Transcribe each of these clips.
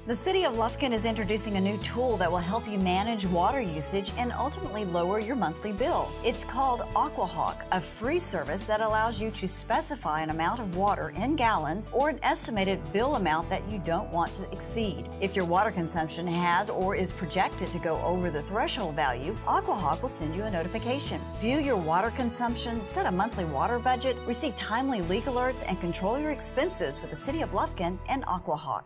The City of Lufkin is introducing a new tool that will help you manage water usage and ultimately lower your monthly bill. It's called AquaHawk, a free service that allows you to specify an amount of water in gallons or an estimated bill amount that you don't want to exceed. If your water consumption has or is projected to go over the threshold value, AquaHawk will send you a notification. View your water consumption, set a monthly water budget, receive timely leak alerts, and control your expenses with the City of Lufkin and AquaHawk.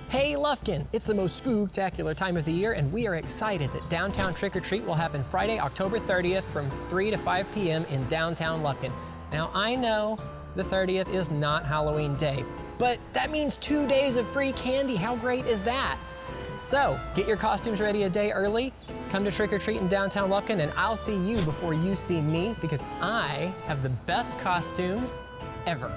Hey Lufkin! It's the most spooktacular time of the year, and we are excited that Downtown Trick or Treat will happen Friday, October 30th from 3 to 5 p.m. in downtown Lufkin. Now, I know the 30th is not Halloween Day, but that means 2 days of free candy. How great is that? So, get your costumes ready a day early, come to Trick or Treat in downtown Lufkin, and I'll see you before you see me because I have the best costume ever.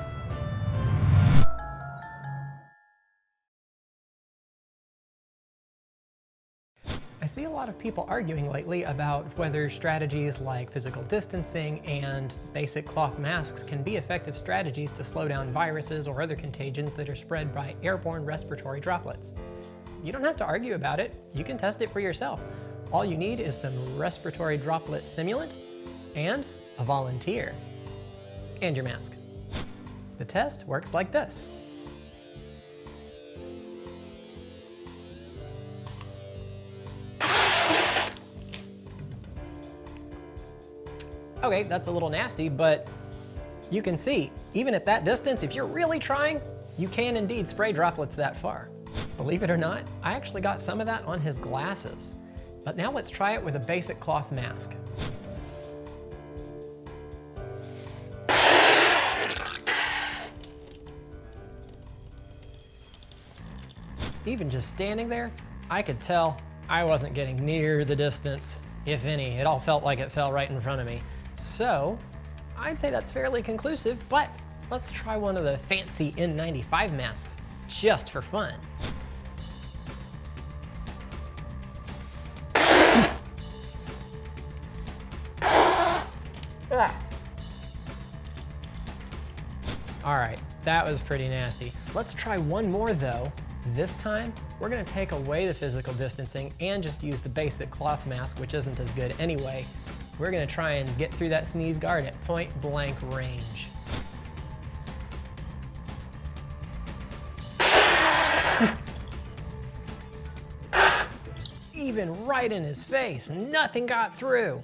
I see a lot of people arguing lately about whether strategies like physical distancing and basic cloth masks can be effective strategies to slow down viruses or other contagions that are spread by airborne respiratory droplets. You don't have to argue about it. You can test it for yourself. All you need is some respiratory droplet simulant and a volunteer. And your mask. The test works like this. Okay, that's a little nasty, but you can see, even at that distance, if you're really trying, you can indeed spray droplets that far. Believe it or not, I actually got some of that on his glasses. But now let's try it with a basic cloth mask. Even just standing there, I could tell I wasn't getting near the distance, if any. It all felt like it fell right in front of me. So, I'd say that's fairly conclusive, but let's try one of the fancy N95 masks, just for fun. All right, that was pretty nasty. Let's try one more though. This time, we're gonna take away the physical distancing and just use the basic cloth mask, which isn't as good anyway. We're gonna try and get through that sneeze guard at point blank range. Even right in his face, nothing got through.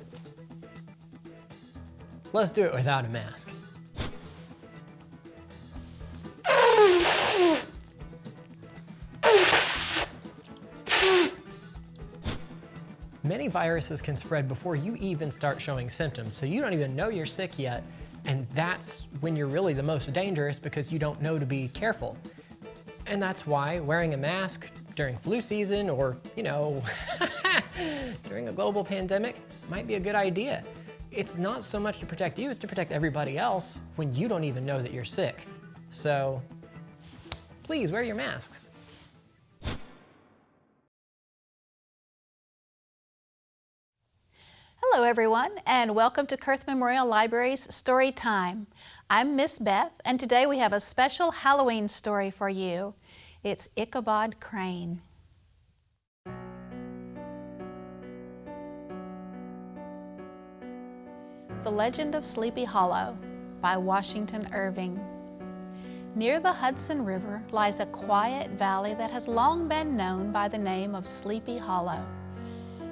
Let's do it without a mask. Many viruses can spread before you even start showing symptoms, so you don't even know you're sick yet, and that's when you're really the most dangerous because you don't know to be careful. And that's why wearing a mask during flu season or, during a global pandemic might be a good idea. It's not so much to protect you, it's to protect everybody else when you don't even know that you're sick. So, please wear your masks. Hello everyone, and welcome to Kurth Memorial Library's Story Time. I'm Miss Beth, and today we have a special Halloween story for you. It's Ichabod Crane. The Legend of Sleepy Hollow by Washington Irving. Near the Hudson River lies a quiet valley that has long been known by the name of Sleepy Hollow.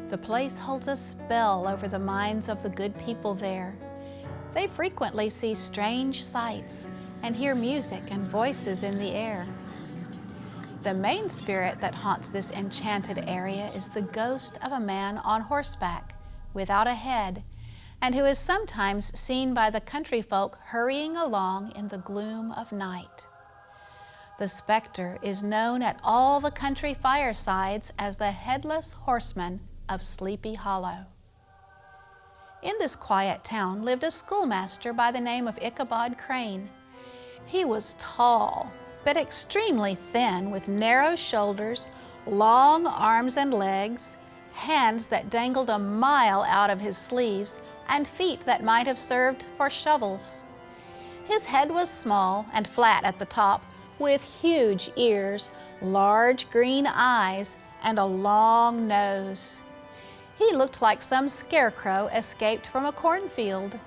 The place holds a spell over the minds of the good people there. They frequently see strange sights and hear music and voices in the air. The main spirit that haunts this enchanted area is the ghost of a man on horseback, without a head, and who is sometimes seen by the country folk hurrying along in the gloom of night. The specter is known at all the country firesides as the Headless Horseman of Sleepy Hollow. In this quiet town lived a schoolmaster by the name of Ichabod Crane. He was tall, but extremely thin, with narrow shoulders, long arms and legs, hands that dangled a mile out of his sleeves, and feet that might have served for shovels. His head was small and flat at the top, with huge ears, large green eyes, and a long nose. He looked like some scarecrow escaped from a cornfield.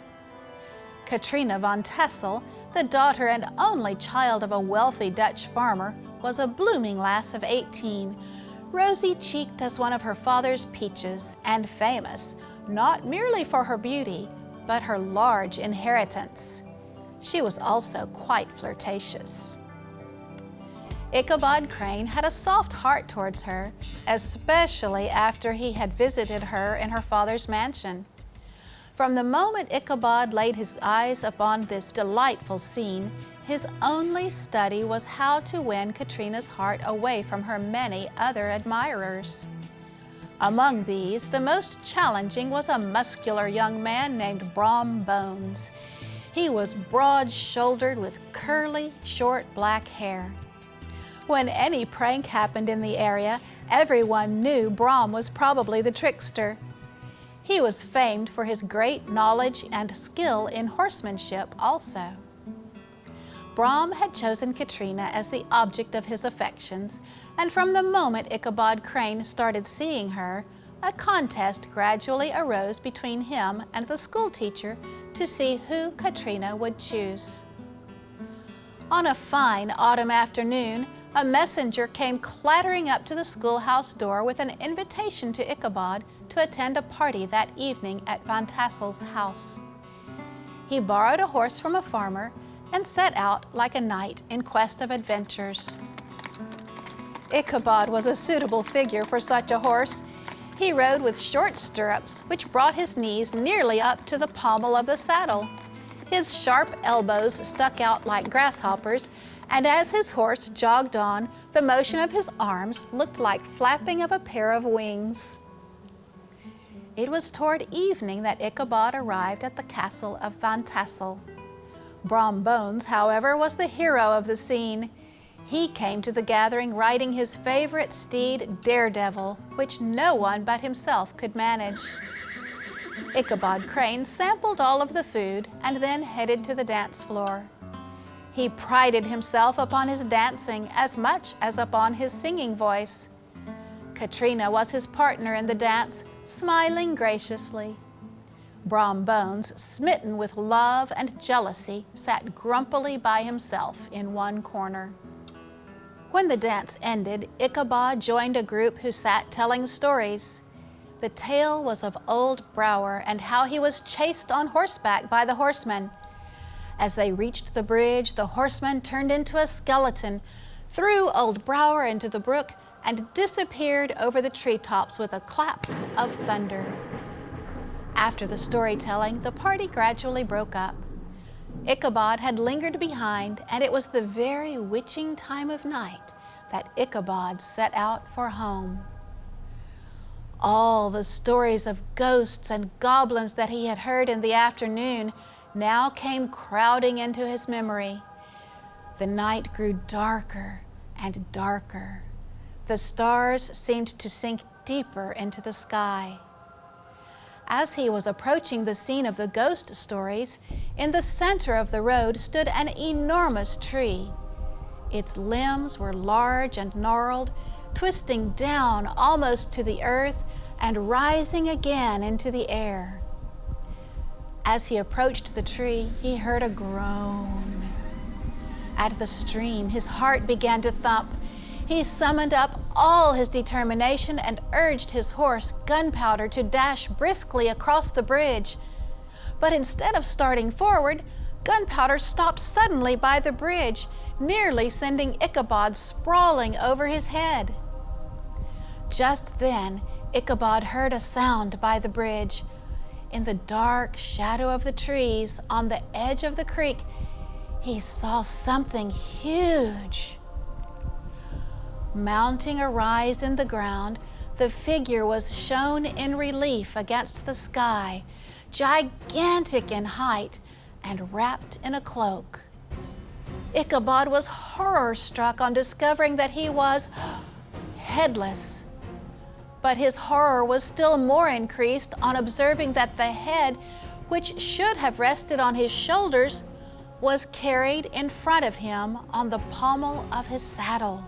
Katrina van Tassel, the daughter and only child of a wealthy Dutch farmer, was a blooming lass of 18, rosy-cheeked as one of her father's peaches, and famous, not merely for her beauty, but her large inheritance. She was also quite flirtatious. Ichabod Crane had a soft heart towards her, especially after he had visited her in her father's mansion. From the moment Ichabod laid his eyes upon this delightful scene, his only study was how to win Katrina's heart away from her many other admirers. Among these, the most challenging was a muscular young man named Brom Bones. He was broad-shouldered with curly, short black hair. When any prank happened in the area, everyone knew Brom was probably the trickster. He was famed for his great knowledge and skill in horsemanship also. Brom had chosen Katrina as the object of his affections, and from the moment Ichabod Crane started seeing her, a contest gradually arose between him and the schoolteacher to see who Katrina would choose. On a fine autumn afternoon, a messenger came clattering up to the schoolhouse door with an invitation to Ichabod to attend a party that evening at Van Tassel's house. He borrowed a horse from a farmer and set out like a knight in quest of adventures. Ichabod was a suitable figure for such a horse. He rode with short stirrups, which brought his knees nearly up to the pommel of the saddle. His sharp elbows stuck out like grasshoppers, and as his horse jogged on, the motion of his arms looked like flapping of a pair of wings. It was toward evening that Ichabod arrived at the castle of Van Tassel. Brom Bones, however, was the hero of the scene. He came to the gathering riding his favorite steed, Daredevil, which no one but himself could manage. Ichabod Crane sampled all of the food and then headed to the dance floor. He prided himself upon his dancing as much as upon his singing voice. Katrina was his partner in the dance, smiling graciously. Brom Bones, smitten with love and jealousy, sat grumpily by himself in one corner. When the dance ended, Ichabod joined a group who sat telling stories. The tale was of old Brower and how he was chased on horseback by the horsemen. As they reached the bridge, the horseman turned into a skeleton, threw old Brower into the brook, and disappeared over the treetops with a clap of thunder. After the storytelling, the party gradually broke up. Ichabod had lingered behind, and it was the very witching time of night that Ichabod set out for home. All the stories of ghosts and goblins that he had heard in the afternoon now came crowding into his memory. The night grew darker and darker. The stars seemed to sink deeper into the sky. As he was approaching the scene of the ghost stories, in the center of the road stood an enormous tree. Its limbs were large and gnarled, twisting down almost to the earth and rising again into the air. As he approached the tree, he heard a groan. At the stream, his heart began to thump. He summoned up all his determination and urged his horse, Gunpowder, to dash briskly across the bridge. But instead of starting forward, Gunpowder stopped suddenly by the bridge, nearly sending Ichabod sprawling over his head. Just then, Ichabod heard a sound by the bridge. In the dark shadow of the trees on the edge of the creek, he saw something huge. Mounting a rise in the ground, the figure was shown in relief against the sky, gigantic in height and wrapped in a cloak. Ichabod was horror-struck on discovering that he was headless. But his horror was still more increased on observing that the head, which should have rested on his shoulders, was carried in front of him on the pommel of his saddle.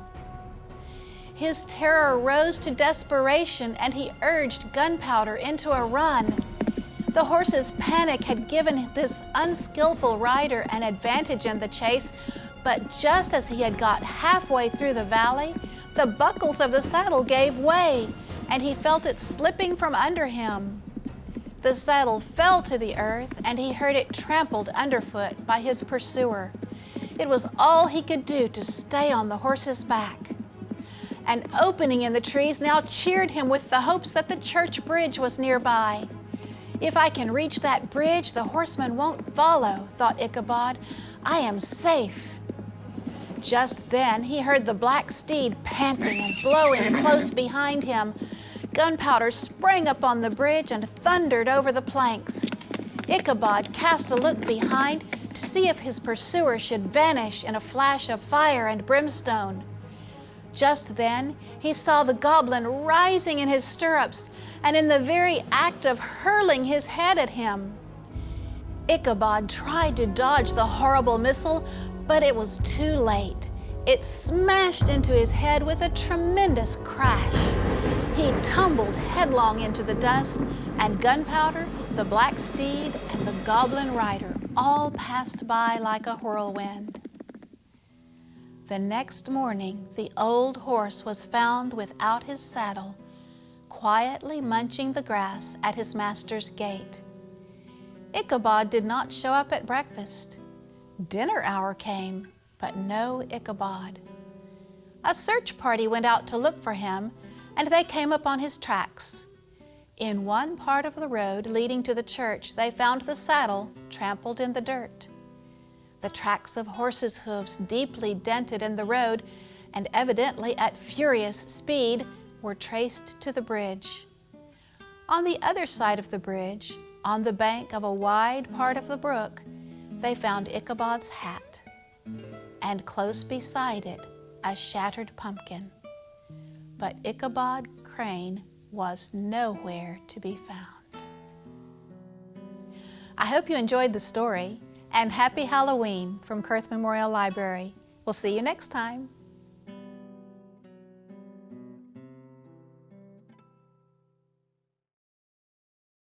His terror rose to desperation, and he urged Gunpowder into a run. The horse's panic had given this unskillful rider an advantage in the chase, but just as he had got halfway through the valley, the buckles of the saddle gave way, and he felt it slipping from under him. The saddle fell to the earth, and he heard it trampled underfoot by his pursuer. It was all he could do to stay on the horse's back. An opening in the trees now cheered him with the hopes that the church bridge was nearby. If I can reach that bridge, the horseman won't follow, thought Ichabod. I am safe. Just then he heard the black steed panting and blowing close behind him. Gunpowder sprang up on the bridge and thundered over the planks. Ichabod cast a look behind to see if his pursuer should vanish in a flash of fire and brimstone. Just then he saw the goblin rising in his stirrups and in the very act of hurling his head at him. Ichabod tried to dodge the horrible missile, but it was too late. It smashed into his head with a tremendous crash. He tumbled headlong into the dust, and Gunpowder, the black steed, and the goblin rider all passed by like a whirlwind. The next morning, the old horse was found without his saddle, quietly munching the grass at his master's gate. Ichabod did not show up at breakfast. Dinner hour came, but no Ichabod. A search party went out to look for him, and they came upon his tracks. In one part of the road leading to the church, they found the saddle trampled in the dirt. The tracks of horses' hooves, deeply dented in the road and evidently at furious speed, were traced to the bridge. On the other side of the bridge, on the bank of a wide part of the brook, they found Ichabod's hat, and close beside it, a shattered pumpkin. But Ichabod Crane was nowhere to be found. I hope you enjoyed the story, and happy Halloween from Kurth Memorial Library. We'll see you next time.